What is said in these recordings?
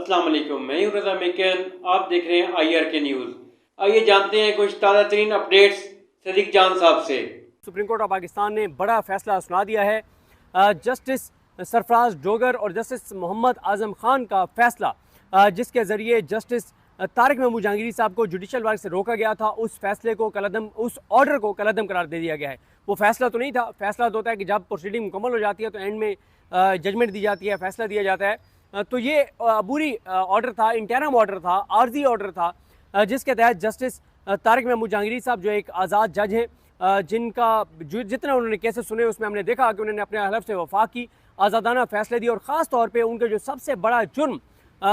अस्सलाम वालेकुम, मैं हूं रज़ा मेकन। आप देख रहे हैं IRK न्यूज़। आइए जानते हैं कुछ ताज़ा तरीन अपडेट्स सदीक जान साहब से। सुप्रीम कोर्ट ऑफ पाकिस्तान ने बड़ा फैसला सुना दिया है। जस्टिस सरफराज डोगर और जस्टिस मोहम्मद आज़म खान का फैसला, जिसके ज़रिए जस्टिस तारिक महमूद जहांगीरी साहब को जुडिशल वर्क से रोका गया था, उस फैसले को कलअदम, उस ऑर्डर को कलअदम करार दे दिया गया है। वो फैसला तो नहीं था। फैसला तो होता है कि जब प्रोसीडिंग मुकम्मल हो जाती है तो एंड में जजमेंट दी जाती है, फैसला दिया जाता है। तो ये अबूरी ऑर्डर था, इंटरम ऑर्डर था, आर्जी ऑर्डर था, जिसके तहत जस्टिस तारिक महमूद जहांगीरी साहब जो एक आज़ाद जज हैं, जिनका जितना उन्होंने केसेस सुने उसमें हमने देखा कि उन्होंने अपने हलफ से वफा की, आज़ादाना फैसले दिए और ख़ास तौर पे उनका जो सबसे बड़ा जुर्म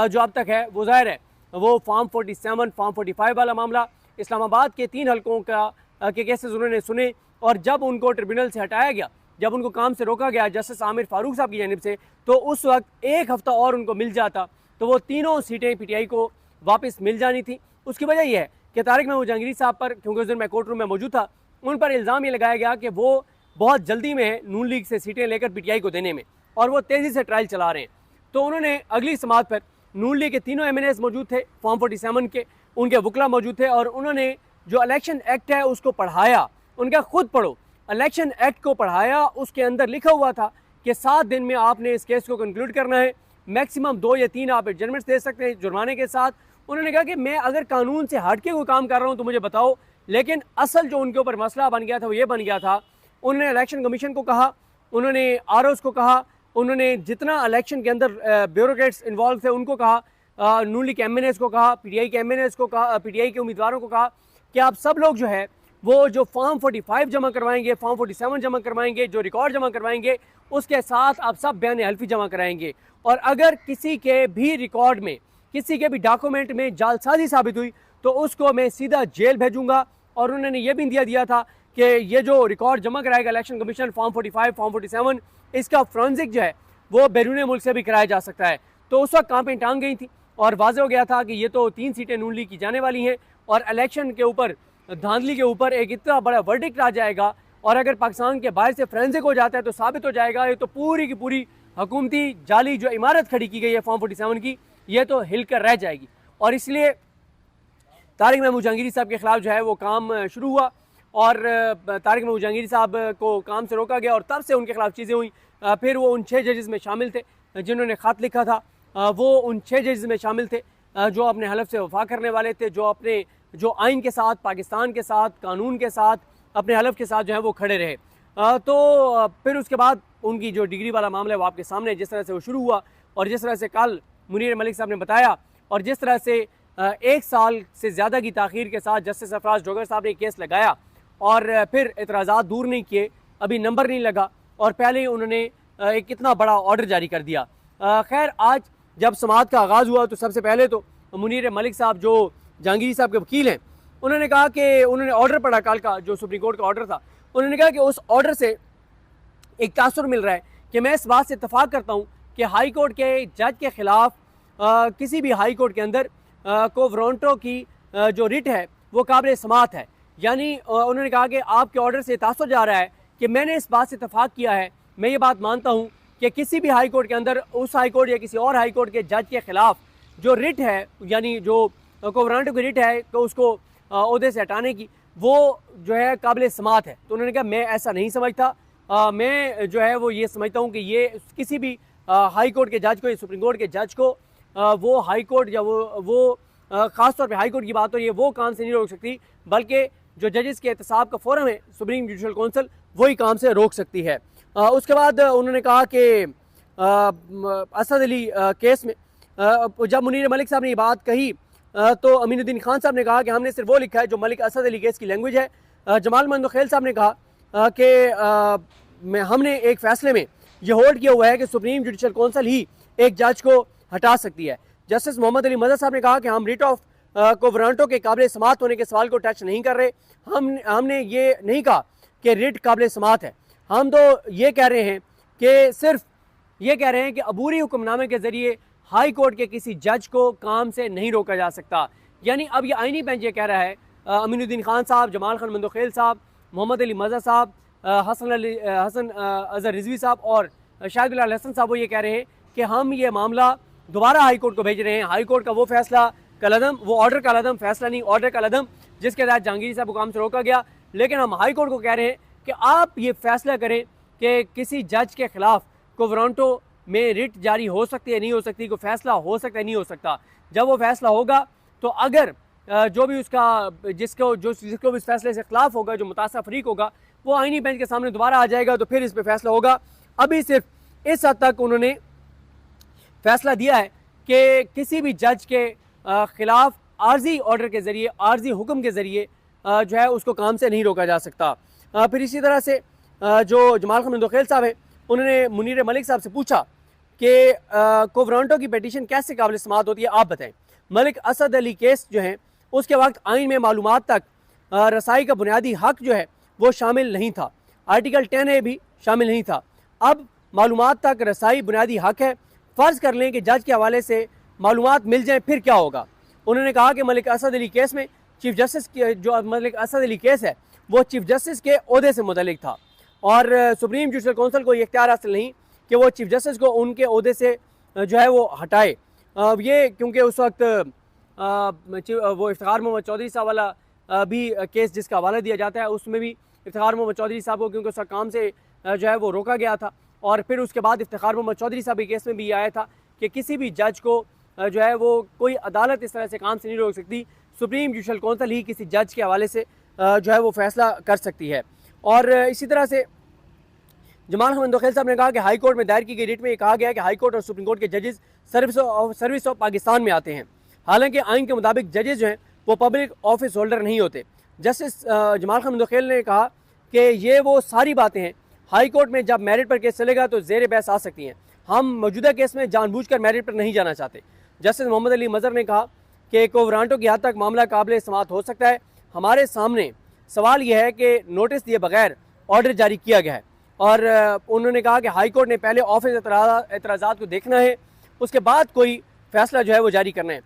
जो अब तक है वो ज़ाहिर है वो फॉर्म 47, फॉर्म 45 वाला मामला, इस्लामाबाद के 3 हलकों का के केसेस उन्होंने सुने। और जब उनको ट्रिब्यूनल से हटाया गया, जब उनको काम से रोका गया जस्टिस आमिर फारूक साहब की जानिब से, तो उस वक्त एक हफ़्ता और उनको मिल जाता तो वो तीनों सीटें PTI को वापस मिल जानी थी। उसकी वजह यह है कि तारिक महमूद जहांगीरी साहब पर, क्योंकि उस दिन मैं कोर्ट रूम में मौजूद था, उन पर इल्ज़ाम ये लगाया गया कि वो बहुत जल्दी में है नून लीग से सीटें लेकर PTI को देने में, और वो तेज़ी से ट्रायल चला रहे हैं। तो उन्होंने अगली समात पर नून लीग के तीनों MNAs मौजूद थे, फॉर्म 47 के, उनके वकला मौजूद थे, और उन्होंने जो इलेक्शन एक्ट है उसको पढ़ाया। उनका खुद पढ़ो, इलेक्शन एक्ट को पढ़ाया, उसके अंदर लिखा हुआ था कि 7 दिन में आपने इस केस को कंक्लूड करना है, मैक्सिमम 2 या 3 आप एडजमेंट्स दे सकते हैं जुर्माने के साथ। उन्होंने कहा कि मैं अगर कानून से हट के कोई काम कर रहा हूँ तो मुझे बताओ। लेकिन असल जो उनके ऊपर मसला बन गया था वो ये बन गया था, उन्होंने इलेक्शन कमीशन को कहा, उन्होंने ROs को कहा, उन्होंने जितना इलेक्शन के अंदर ब्यूरोक्रेट्स इन्वॉल्व थे उनको कहा, नून लीग के MNAs को कहा, PTI के MNAs को कहा, PTI के उम्मीदवारों को कहा कि आप सब लोग जो है वो जो फॉर्म 45 जमा करवाएंगे, फॉर्म 47 जमा करवाएंगे, जो रिकॉर्ड जमा करवाएंगे, उसके साथ आप सब बयान हल्फी जमा कराएंगे। और अगर किसी के भी रिकॉर्ड में, किसी के भी डॉक्यूमेंट में जालसाजी साबित हुई तो उसको मैं सीधा जेल भेजूंगा। और उन्होंने ये भी दिया था कि ये जो रिकॉर्ड जमा कराएगा इलेक्शन कमीशन, फॉर्म 45, फॉर्म 47, इसका फ्रेंसिक जो है वो बैरून मुल्क से भी कराया जा सकता है। तो उस वक्त कांपें टांग गई थी और वाज़ेह हो गया था कि ये तो 3 सीटें नून लीग की जाने वाली हैं और इलेक्शन के ऊपर, धांधली के ऊपर एक इतना बड़ा वर्डिक्ट आ जाएगा, और अगर पाकिस्तान के बाहर से फ्रेंसिक हो जाता है तो साबित हो जाएगा ये तो पूरी की पूरी हुकूमती जाली जो इमारत खड़ी की गई है फॉर्म 47 की, ये तो हिलकर रह जाएगी। और इसलिए तारिक महमूद जहांगीरी साहब के खिलाफ जो है वो काम शुरू हुआ, और तारिक महमूद जहांगीरी साहब को काम से रोका गया, और तब से उनके खिलाफ चीज़ें हुई। फिर वो उन 6 जजेस में शामिल थे जिन्होंने ख़त लिखा था, वो उन 6 जजेस में शामिल थे जो अपने हलफ से वफा करने वाले थे, जो अपने जो आइन के साथ, पाकिस्तान के साथ, कानून के साथ, अपने हलफ के साथ जो है वो खड़े रहे। तो फिर उसके बाद उनकी जो डिग्री वाला मामला है वो आपके सामने, जिस तरह से वो शुरू हुआ और जिस तरह से कल मुनीर मलिक साहब ने बताया, और जिस तरह से 1 साल से ज़्यादा की ताख़ीर के साथ जस्टिस सरफराज डोगर साहब ने केस लगाया और फिर एतराज़ात दूर नहीं किए, अभी नंबर नहीं लगा, और पहले ही उन्होंने एक इतना बड़ा ऑर्डर जारी कर दिया। खैर, आज जब समाअत का आगाज़ हुआ तो सबसे पहले तो मुनीर मलिक साहब जो जहांगीरी साहब के वकील हैं, उन्होंने कहा कि उन्होंने ऑर्डर पढ़ा कल का, जो सुप्रीम कोर्ट का ऑर्डर था। उन्होंने कहा कि उस ऑर्डर से एक तासुर मिल रहा है कि मैं इस बात से इत्तफाक करता हूँ कि हाई कोर्ट के जज के ख़िलाफ़ किसी भी हाई कोर्ट के अंदर को वारंटो की जो रिट है वो काबिल समाअत है। यानी उन्होंने कहा कि आपके ऑर्डर से तासुर जा रहा है कि मैंने इस बात से इत्तफाक किया है, मैं ये बात मानता हूँ कि किसी भी हाई कोर्ट के अंदर उस हाई कोर्ट या किसी और हाई कोर्ट के जज के ख़िलाफ़ जो रिट है, यानी जो वारंटो की रिट है तो उसको ओहदे से हटाने की, वो जो है काबिल समाअत है। तो उन्होंने कहा मैं ऐसा नहीं समझता, मैं जो है वो ये समझता हूँ कि ये किसी भी हाई कोर्ट के जज को या सुप्रीम कोर्ट के जज को वो हाई कोर्ट या वो ख़ास तौर पे हाई कोर्ट की बात हो रही है वो काम से नहीं रोक सकती, बल्कि जो जजेस के एहतसाब का फोरम है सुप्रीम जुडिशल काउंसिल, वही काम से रोक सकती है। उसके बाद उन्होंने कहा कि असद अली केस में जब मुनीर मलिक साहब ने ये बात कही तो अमीनुद्दीन खान साहब ने कहा कि हमने सिर्फ वो लिखा है जो मलिक असद अली केस की लैंग्वेज है। जमाल मंदोखेल साहब ने कहा कि हमने एक फ़ैसले में ये होल्ड किया हुआ है कि सुप्रीम जुडिशल काउंसिल ही एक जज को हटा सकती है। जस्टिस मोहम्मद अली मज़हर साहब ने कहा कि हम रिट ऑफ को वारंटो के काबिल समाअत होने के सवाल को टच नहीं कर रहे। हमने ये नहीं कहा कि रिट काबिल समाअत है, हम तो ये कह रहे हैं कि सिर्फ ये कह रहे हैं कि अबूरी हुक्मनामे के ज़रिए हाई कोर्ट के किसी जज को काम से नहीं रोका जा सकता। यानी अब ये आईनी बेंच ये कह रहा है, अमीनुद्दीन खान साहब, जमाल खान मंदोखेल साहब, मोहम्मद अली मज़हर साहब, हसन अज़हर रिजवी साहब और शाहिद बिलाल हसन साहब, वो ये कह रहे हैं कि हम ये मामला दोबारा हाई कोर्ट को भेज रहे हैं। हाई कोर्ट का वो फैसला कलअदम, वो ऑर्डर कलअदम, फैसला नहीं ऑर्डर कलअदम, जिसके तहत जहांगीर साहब को काम से रोका गया। लेकिन हम हाई कोर्ट को कह रहे हैं कि आप ये फैसला करें कि किसी जज के खिलाफ को वारंटो में रिट जारी हो सकती है नहीं हो सकती, को फैसला हो सकता है नहीं हो सकता। जब वो फैसला होगा तो अगर जो भी उसका जिसको भी इस फैसले से खिलाफ होगा, जो मुतासर फरीक होगा, वो आईनी बेंच के सामने दोबारा आ जाएगा, तो फिर इस पर फैसला होगा। अभी सिर्फ इस हद तक उन्होंने फैसला दिया है कि किसी भी जज के खिलाफ आर्जी ऑर्डर के ज़रिए, आर्जी हुक्म के ज़रिए जो है उसको काम से नहीं रोका जा सकता। फिर इसी तरह से जो जमाल खान मंदोखेल साहब हैं, उन्होंने मुनीर मलिक साहब से पूछा कि कोवरांटो की पिटीशन कैसे काबिल समाअत होती है, आप बताएं। मलिक असद अली केस जो है उसके वक्त आइन में मालूमात तक रसाई का बुनियादी हक जो है वो शामिल नहीं था, आर्टिकल 10A भी शामिल नहीं था। अब मालूमात तक रसाई बुनियादी हक है। फ़र्ज़ कर लें कि जज के हवाले से मालूमात मिल जाए, फिर क्या होगा। उन्होंने कहा कि मलिक असद अली केस में चीफ जस्टिस की जो मलिक असद अली केस है वो चीफ जस्टिस के ओहदे से मुतल्लिक था और सुप्रीम जुडिशल काउंसिल को ये इख्तियार हासिल नहीं कि वो चीफ जस्टिस को उनके ओहदे से जो है वो हटाए। ये क्योंकि उस वक्त वो इफ्तिखार मोहम्मद चौधरी साहब वाला भी केस जिसका हवाला दिया जाता है, उसमें भी इफ्तिखार मोहम्मद चौधरी साहब को क्योंकि उसका काम से जो है वो रोका गया था। और फिर उसके बाद इफ्तिखार मोहम्मद चौधरी साहब के केस में भी आया था कि किसी भी जज को जो है वो कोई अदालत इस तरह से काम से नहीं रोक सकती, सुप्रीम जुडिशल काउंसिल ही किसी जज के हवाले से जो है वो फैसला कर सकती है। और इसी तरह से जमाल खान मंदोखेल साहब ने कहा कि हाई कोर्ट में दायर की गई रिट में ये कहा गया है कि हाई कोर्ट और सुप्रीम कोर्ट के जजेस सर्विस ऑफ पाकिस्तान में आते हैं। हालांकि आइन के मुताबिक जजेस जो हैं वो पब्लिक ऑफिस होल्डर नहीं होते। जस्टिस जमाल खान मंदोखेल ने कहा कि ये वो सारी बातें हैं, हाई कोर्ट में जब मेरिट पर केस चलेगा तो ज़ेर बहस आ सकती हैं। हम मौजूदा केस में जानबूझकर मेरिट पर नहीं जाना चाहते। जस्टिस मोहम्मद अली मज़हर ने कहा कि कोवरांटो की हद तक मामला काबिल समाअत हो सकता है। हमारे सामने सवाल यह है कि नोटिस दिए बगैर ऑर्डर जारी किया गया है और उन्होंने कहा कि हाई कोर्ट ने पहले ऑफिस एतराज़ात को देखना है, उसके बाद कोई फैसला जो है वो जारी करना है।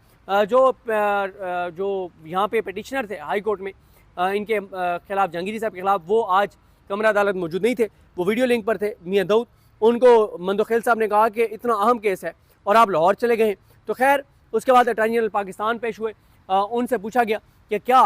जो यहाँ पे पिटिशनर थे हाई कोर्ट में इनके खिलाफ, जहांगीर साहब के खिलाफ, वो आज कमरा अदालत मौजूद नहीं थे, वो वीडियो लिंक पर थे, मियां दाऊद। उनको मंदोखेल साहब ने कहा कि इतना अहम केस है और आप लाहौर चले गए हैं। तो खैर उसके बाद अटॉर्नी जनरल पाकिस्तान पेश हुए, उनसे पूछा गया कि क्या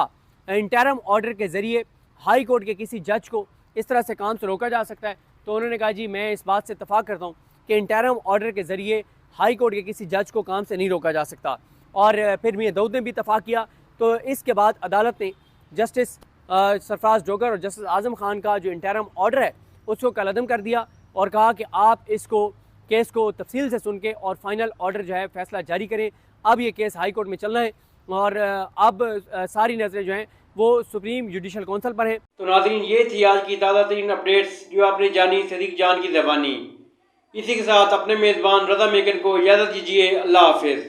इंटरम ऑर्डर के ज़रिए हाई कोर्ट के किसी जज को इस तरह से काम से रोका जा सकता है। तो उन्होंने कहा जी मैं इस बात से इत्तफाक करता हूँ कि इंटरम ऑर्डर के ज़रिए हाई कोर्ट के किसी जज को काम से नहीं रोका जा सकता। और फिर मियां दाऊद ने भी इत्तफाक किया। तो इसके बाद अदालत ने जस्टिस सरफराज डोगर और जस्टिस आज़म खान का जो इंटरम ऑर्डर है उसको कलअदम कर दिया और कहा कि आप इसको केस को तफसील से सुन के और फाइनल ऑर्डर जो है फैसला जारी करें। अब ये केस हाई कोर्ट में चलना है और अब सारी नज़रें जो हैं वो सुप्रीम जुडिशल काउंसिल पर हैं। तो नाज़रीन, ये थी आज की ताज़ा तरीन अपडेट्स जो आपने जानी सदीक जान की ज़बानी। इसी के साथ अपने मेज़बान रज़ा मेकन को इजाज़त दीजिए। अल्लाह हाफिज़।